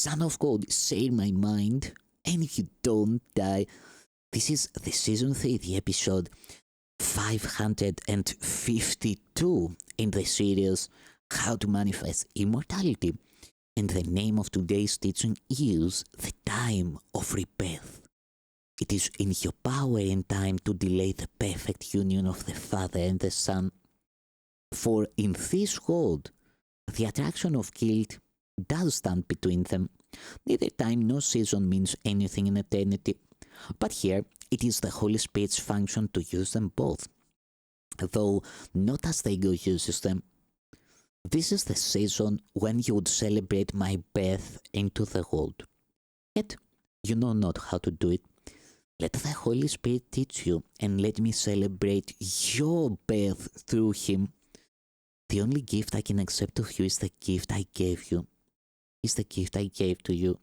Son of God, share my mind, and you don't die. This is the season 3, the episode 552 in the series How to Manifest Immortality. And the name of today's teaching is The Time of Rebirth. It is in your power and time to delay the perfect union of the Father and the Son. For in this world, the attraction of guilt does stand between them. Neither time nor season means anything in eternity. But here, it is the Holy Spirit's function to use them both, though not as the ego uses them. This is the season when you would celebrate my birth into the world. Yet, you know not how to do it. Let the Holy Spirit teach you, and let me celebrate your birth through Him. The only gift I can accept of you is the gift I gave you. Is the gift I gave to you.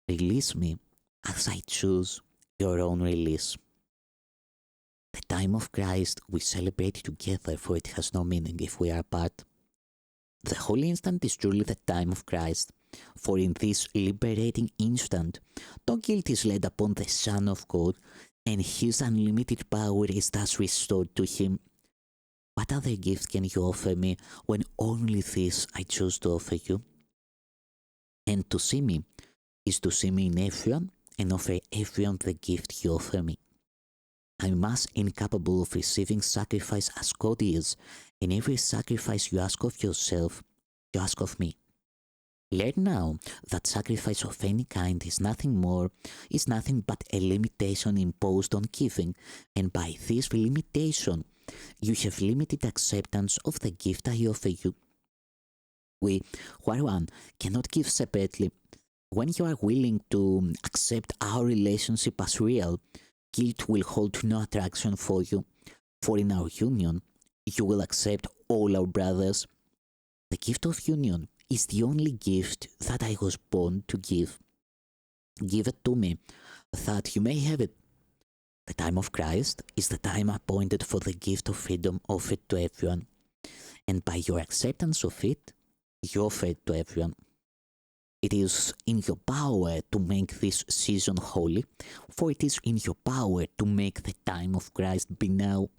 Release me as I choose your own release. The time of Christ we celebrate together, for it has no meaning if we are apart. The holy instant is truly the time of Christ, for in this liberating instant, no guilt is laid upon the Son of God, and His unlimited power is thus restored to Him. What other gift can you offer me when only this I choose to offer you? And to see me is to see me in everyone and offer everyone the gift you offer me. I am as incapable of receiving sacrifice as God is, and every sacrifice you ask of yourself, you ask of me. Learn now that sacrifice of any kind is nothing but a limitation imposed on giving, and by this limitation, you have limited acceptance of the gift I offer you. We, who are one, cannot give separately. When you are willing to accept our relationship as real, guilt will hold no attraction for you, for in our union, you will accept all our brothers. The gift of union is the only gift that I was born to give. Give it to me, that you may have it. The time of Christ is the time appointed for the gift of freedom offered to everyone, and by your acceptance of it, you offer it to everyone. It is in your power to make this season holy, for it is in your power to make the time of Christ be now.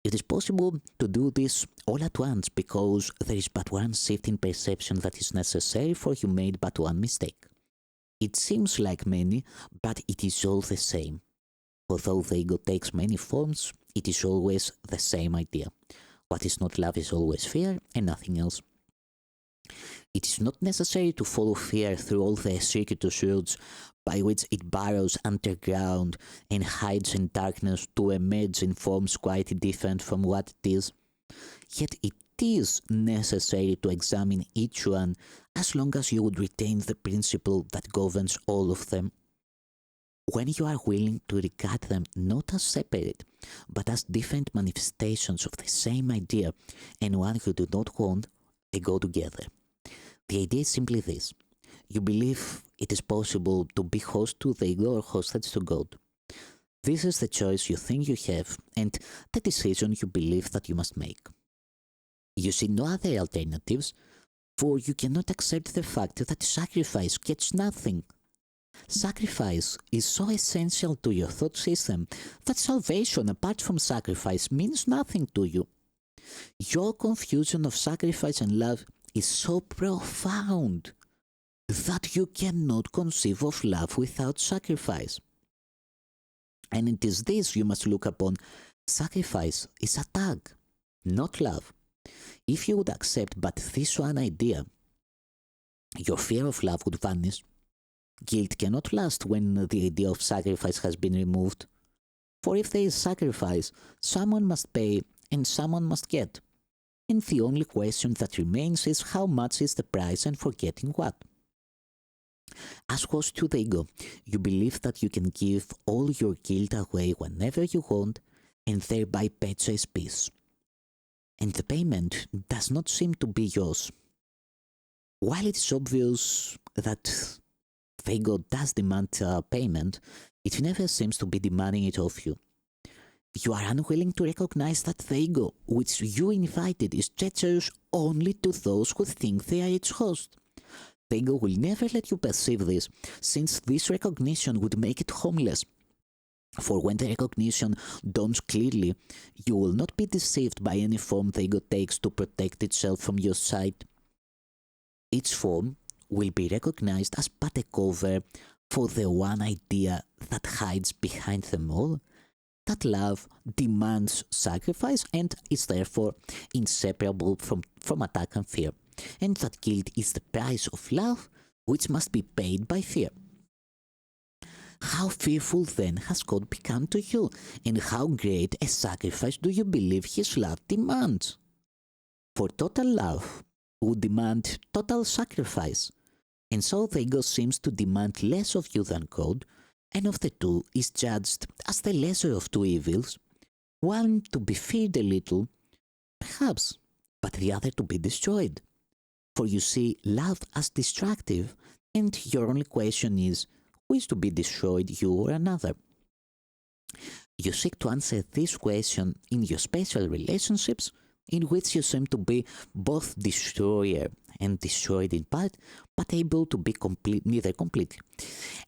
It is possible to do this all at once because there is but one shift in perception that is necessary, for you made but one mistake. It seems like many, but it is all the same. Although the ego takes many forms, it is always the same idea. What is not love is always fear and nothing else. It is not necessary to follow fear through all the circuitous routes by which it burrows underground and hides in darkness to emerge in forms quite different from what it is. Yet it is necessary to examine each one as long as you would retain the principle that governs all of them. When you are willing to regard them not as separate, but as different manifestations of the same idea, and one you do not want, they go together. The idea is simply this. You believe it is possible to be host to the ego or hostage to God. This is the choice you think you have, and the decision you believe that you must make. You see no other alternatives, for you cannot accept the fact that sacrifice gets nothing. Sacrifice is so essential to your thought system that salvation apart from sacrifice means nothing to you. Your confusion of sacrifice and love is so profound that you cannot conceive of love without sacrifice. And it is this you must look upon. Sacrifice is a tag, not love. If you would accept but this one idea, your fear of love would vanish. Guilt cannot last when the idea of sacrifice has been removed. For if there is sacrifice, someone must pay and someone must get. And the only question that remains is how much is the price and for getting what. As host to the ego, you believe that you can give all your guilt away whenever you want and thereby purchase peace. And the payment does not seem to be yours. While it is obvious that the ego does demand payment, it never seems to be demanding it of you. You are unwilling to recognize that the ego, which you invited, is treacherous only to those who think they are its host. the ego will never let you perceive this, since this recognition would make it homeless. For when the recognition dawns clearly, you will not be deceived by any form the ego takes to protect itself from your sight. Each form will be recognized as but a cover for the one idea that hides behind them all, that love demands sacrifice and is therefore inseparable from attack and fear, and that guilt is the price of love which must be paid by fear. How fearful then has God become to you, and how great a sacrifice do you believe His love demands? For total love would demand total sacrifice, and so the ego seems to demand less of you than God, and of the two is judged as the lesser of two evils, one to be feared a little, perhaps, but the other to be destroyed. For you see love as destructive, and your only question is, who is to be destroyed, you or another? You seek to answer this question in your special relationships, in which you seem to be both destroyer and destroyed in part, but able to be neither completely.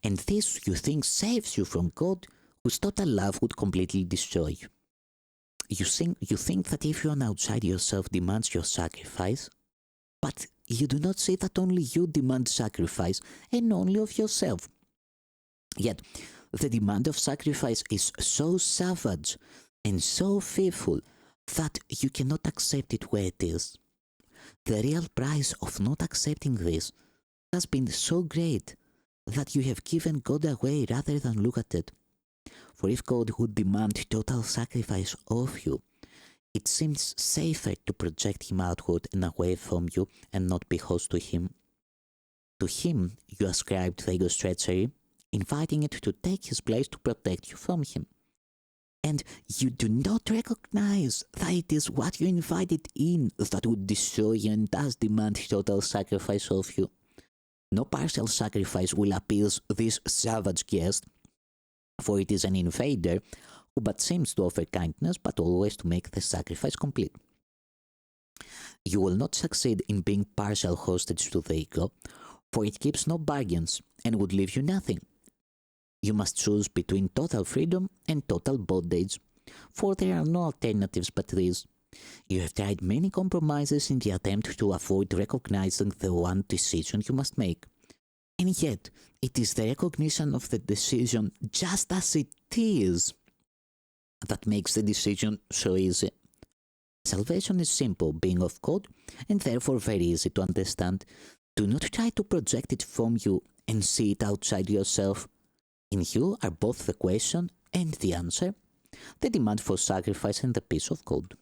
And this you think saves you from God, whose total love would completely destroy you. You think that if you are outside yourself demands your sacrifice, but you do not see that only you demand sacrifice, and only of yourself. Yet, the demand of sacrifice is so savage and so fearful that you cannot accept it where it is. The real price of not accepting this has been so great that you have given God away rather than look at it. For if God would demand total sacrifice of you, it seems safer to project Him outward and away from you and not be host to Him. To Him you ascribed the ego's treachery, inviting it to take His place to protect you from Him. And you do not recognize that it is what you invited in that would destroy you and does demand total sacrifice of you. No partial sacrifice will appease this savage guest, for it is an invader who but seems to offer kindness but always to make the sacrifice complete. You will not succeed in being partial hostage to the ego, for it keeps no bargains and would leave you nothing. You must choose between total freedom and total bondage, for there are no alternatives but these. You have tried many compromises in the attempt to avoid recognizing the one decision you must make. And yet, it is the recognition of the decision just as it is that makes the decision so easy. Salvation is simple, being of God, and therefore very easy to understand. Do not try to project it from you and see it outside yourself. In you are both the question and the answer, the demand for sacrifice and the peace of God.